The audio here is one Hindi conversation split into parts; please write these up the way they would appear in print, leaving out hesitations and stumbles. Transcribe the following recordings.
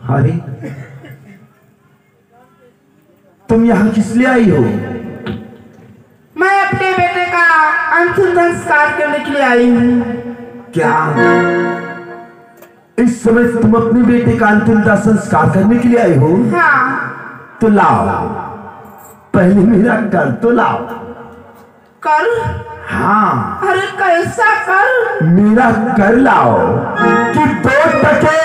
अरे तुम यहाँ किस लिए आई हो? मैं अपने बेटे का अंतिम संस्कार करने के लिए आई हूँ। क्या इस समय तुम अपने बेटे का अंतिम संस्कार करने के लिए आई हो? हाँ। तो लाओ, पहले मेरा कर तो लाओ। कर? हाँ। अरे कैसा कर? मेरा कर लाओ कि 2 टके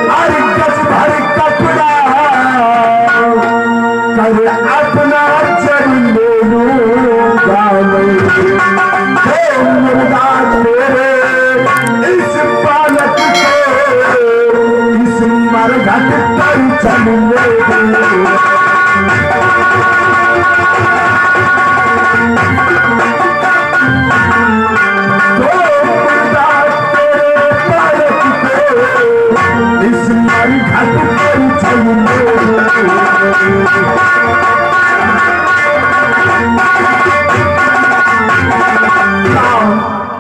और गज भर कपड़ा कर अपना जड़ ले लूंगा मुर्दा तेरे इस बालक को इस मरघट पर चल ले।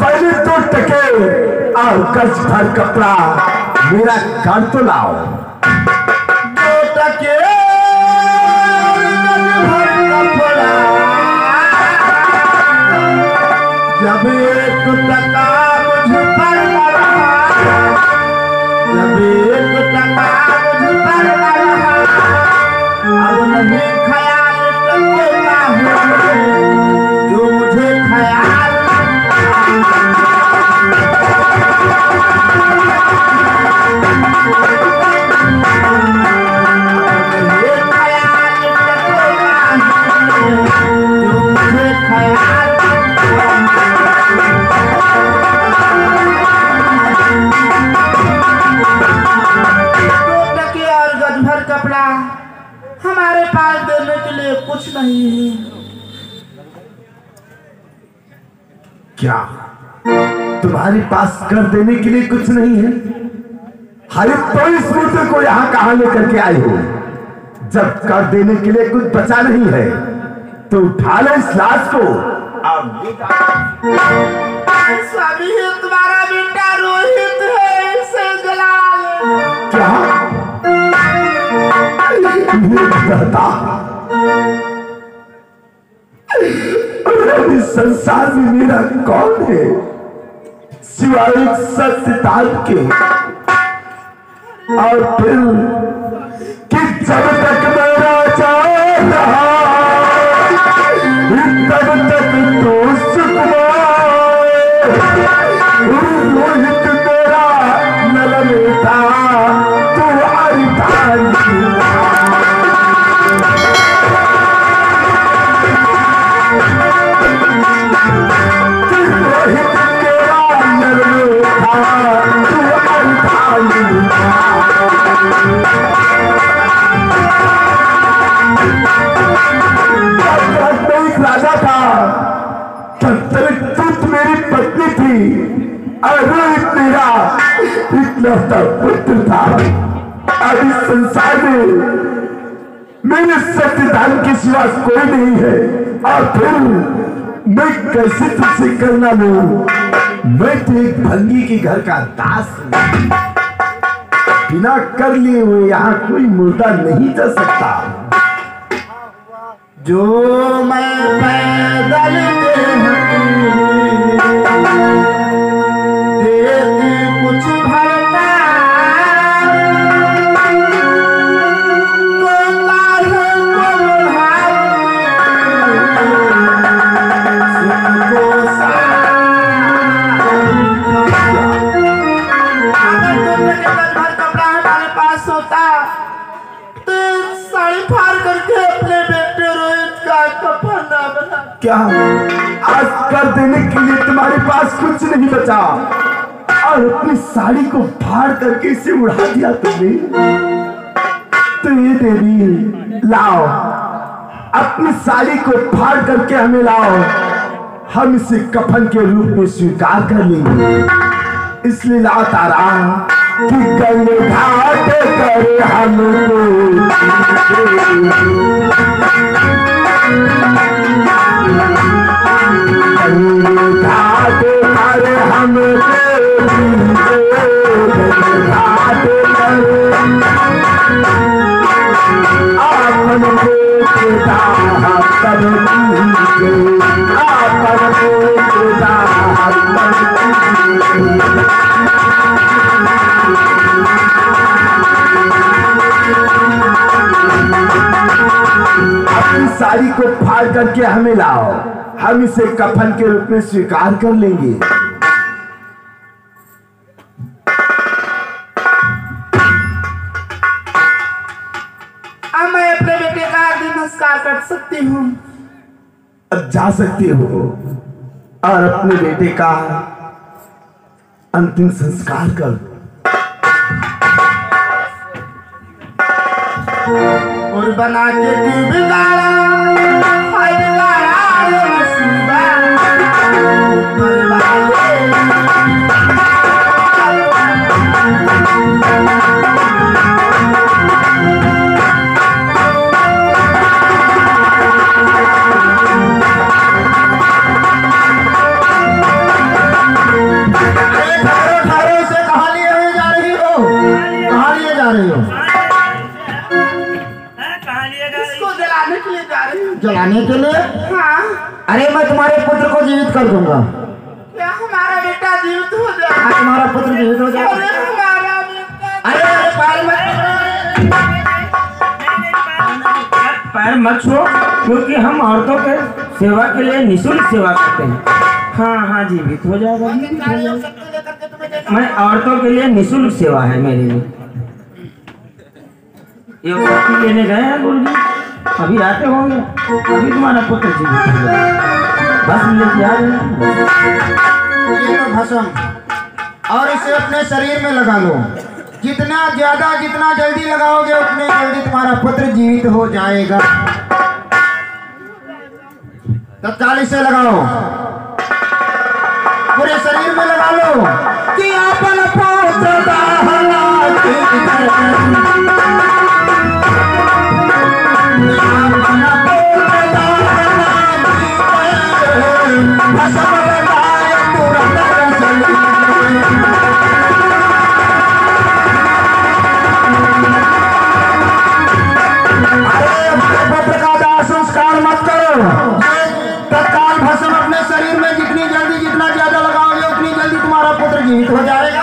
पहले 2 टके और गज भर कपड़ा मेरा कर तो लाओ। 2 टके गज भर कपड़ा, जब 1 टका मुझ पर लगा, जब 1 टका मुझ पर लगा, अब नहीं ख्याल टके का है जो मुझे ख्याल। कपड़ा हमारे पास देने के लिए कुछ नहीं है। क्या तुम्हारे पास कर देने के लिए कुछ नहीं है? अरे तो इस मुद्दे को यहाँ कहाँ लेकर के आई हो? जब कर देने के लिए कुछ बचा नहीं है तो उठा लो इस लाश को। स्वामी तुम्हारा बेटा रोहित है, इसे जला ले। क्या इस संसार में मेरा कौन है सिवाय एक सत्यताल के? और फिर कि जब तक मेरा जान रहा तब तक तो रोहित मेरा नलन था, तू अर्धांगिनी। राजा था, तब मेरी पत्नी थी और रोहित मेरा इकलौता पुत्र था। अब इस संसार में मेरे सत्यदान के सिवा कोई नहीं है। और फिर मैं कैसे तुझसे करना लूं? मैं तो एक भंगी के घर का दास हूं। बिना कर लिए हुए यहाँ कोई मुर्दा नहीं जा सकता। जो मैं पैदल देती कुछ भरता तो काहे को अगर कपड़ा हमारे पास होता तो साड़ी फाड़ करके अपने बेटे रोहित का कफन ना बना। क्या आज कर देने के लिए तुम्हारे पास कुछ नहीं बचा और अपनी साड़ी को फाड़ करके इसे उड़ा दिया तुमने? तो ये देवी लाओ, अपनी साड़ी को फाड़ करके हमें लाओ, हम इसे कफन के रूप में स्वीकार कर लेंगे। इसलिए लाओ तारा कि गंगे घाट करे हमको घाट करे हमको घाट करे आपन बेटा कर दीजिए, आपन बेटा कर दीजिए। अपनी साड़ी को फाड़ करके हमें लाओ, हम इसे कफन के रूप में स्वीकार कर लेंगे। अब मैं अपने बेटे का नमस्कार कर सकती हूँ। अब जा सकते हो और अपने बेटे का अंतिम संस्कार कर। और बना के तू बिगाड़ा, हाय बिगाड़ा ये नसीबा, ठहरो से कहाँ लिए जा रही हो? कहाँ लिए जा रही हो? इसको जलाने के लिए जा रही हूँ। जलाने के लिए? हाँ। अरे मैं तुम्हारे पुत्र को जीवित कर दूंगा। क्या हमारा बेटा जीवित हो जाए? हाँ, तुम्हारा पुत्र जीवित हो जाए। अरे हमारा बेटा। अरे पैर मत पैर मत छुओ, क्योंकि हम औरतों के सेवा के लिए निःशुल्क सेवा करते हैं। हाँ हाँ जीवित हो जाएगा, जीवित हो जाएगा। मैं औरतों के लिए निःशुल्क सेवा है मेरे लिए। ये वक्त लेने गए हैं गुरु जी, अभी आते होंगे, अभी तुम्हारा पुत्र जीवित हो जाएगा। बस लेके आ रहे ये लो भस्म और इसे अपने शरीर में लगा लो। जितना ज्यादा जितना जल्दी लगाओगे उतने जल्दी तुम्हारा पुत्र जीवित हो जाएगा। तत्काल इसे लगाओ, पूरे शरीर में लगा लो कि अपन पुत्र दाहला संस्कार मत करो। तत्काल भस्म अपने शरीर में जितनी जल्दी जितना ज्यादा लगाओगे उतनी जल्दी तुम्हारा पुत्र जीवित हो जाएगा।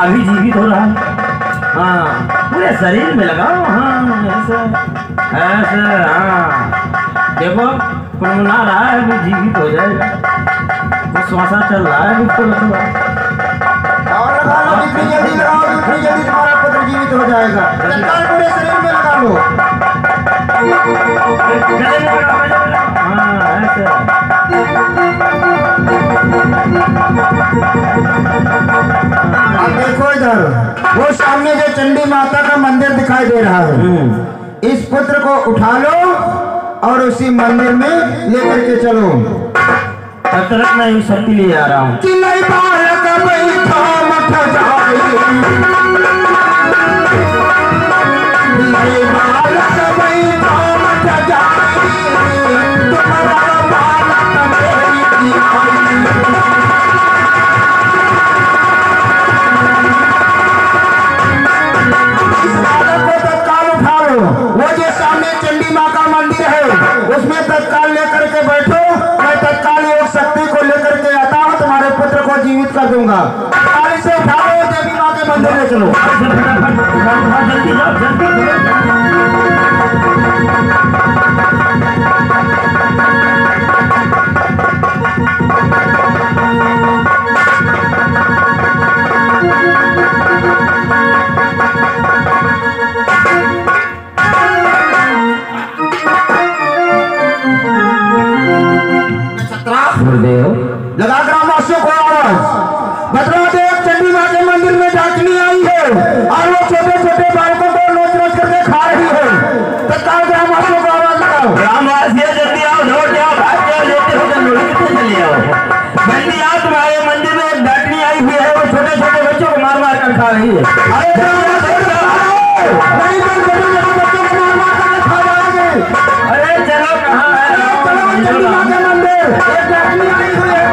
अभी जीवित हो रहा है। हाँ पूरे शरीर में लगाओ। हाँ ऐसे ऐसे, हाँ देखो पुनमुना रहा है, अभी जीवित हो जाएगा। तो श्वासा चल रहा है बिल्कुल। और लगा लो, जितनी जल्दी लगाओगे उतनी जल्दी तुम्हारा पुत्र जीवित हो जाएगा। तत्काल पूरे शरीर में लगा लो। हाँ ऐसे। अब देखो इधर, वो सामने जो चंडी माता का मंदिर दिखाई दे रहा है, इस पुत्र को उठा लो और उसी मंदिर में लेकर के चलो। तुरंत मैं शक्ति ले आ रहा हूँ। कि नहीं बालक बैठा मत जाए, नहीं बालक बैठा मत जाए, तुम्हारा बालक मेरी वो जो सामने चंडी माँ का मंदिर है उसमें तत्काल लेकर के बैठो। मैं तत्काल योग शक्ति को लेकर के आता हूँ, तुम्हारे पुत्र को जीवित कर दूंगा। तत्काल से उठाओ, देवी माँ के मंदिर में चलो। जल्दी जाओ, जल्दी। लगा ग्रामवासियों को आवाज, भद्रादेव चंडी माँ के मंदिर में डाकनी आई है और वो छोटे छोटे बालकों को नोच नोच करके खा रही है। तत्काल ग्रामवासियों को आवाज लगाओ। ग्रामवासियों जल्दी आओ, दौड़ जाओ, भाग जाओ, लेते हो चले आओ। जल्दी आओ, तुम्हारे मंदिर में एक डाकनी आई हुई है, वो छोटे छोटे बच्चों को मार मार कर खा रही है। अरे नहीं तो छोटे छोटे बच्चों को मार मार कर खा जाएंगे। अरे चलो, कहाँ है? चलो चंडी माँ के मंदिर, एक डाकनी आई हुई है।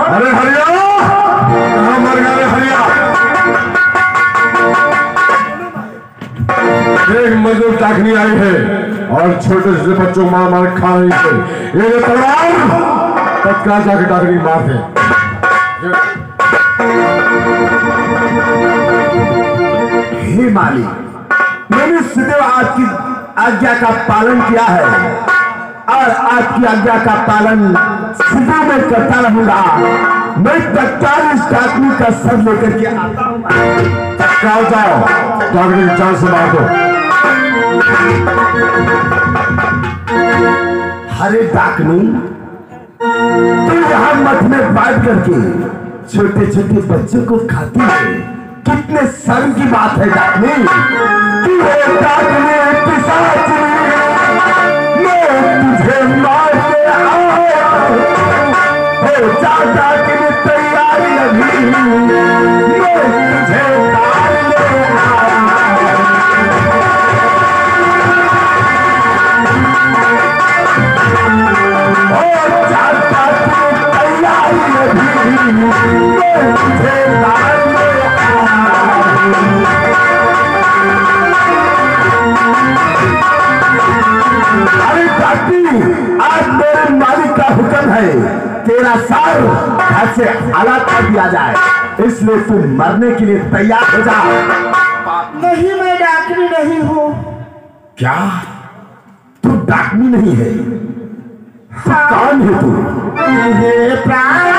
अरे हरिया, कहाँ मर गया रे हरिया? एक मजदूर टाकनी आई है और छोटे से बच्चों को मार मार खा रही है। ये तलवार तत्काल जाके टाकनी मार दे। हे मालिक, मैंने सदैव आपकी आज्ञा का पालन किया है और आपकी आज्ञा का पालन सदैव मैं करता रहूंगा। मैं तत्काल इस डाकनी का सर लेकर के आता हूँ। तत्काल जाओ, डाकनी की जान से मार दो। हरे डाकनी, तुम यहाँ मठ में बात करके छोटे छोटे बच्चों को खाती है। कितने शर्म की बात है डाकनी कि वो डाकनी पिशाचनी, मैं तुझे मार के आया हो जाता कि तैयारी अभी, मैं तुझे डाल ले आया हो जाता कि तैयारी अभी, मैं तुझे डाल ले अरे डाकनी, आज मेरे मालिक का हुक्म है तेरा सार घर से अलग कर दिया जाए, इसलिए तू मरने के लिए तैयार हो जा। नहीं, मैं डाकनी नहीं हूँ। क्या तू डाकनी नहीं है? तो कौन है तू? ये प्राण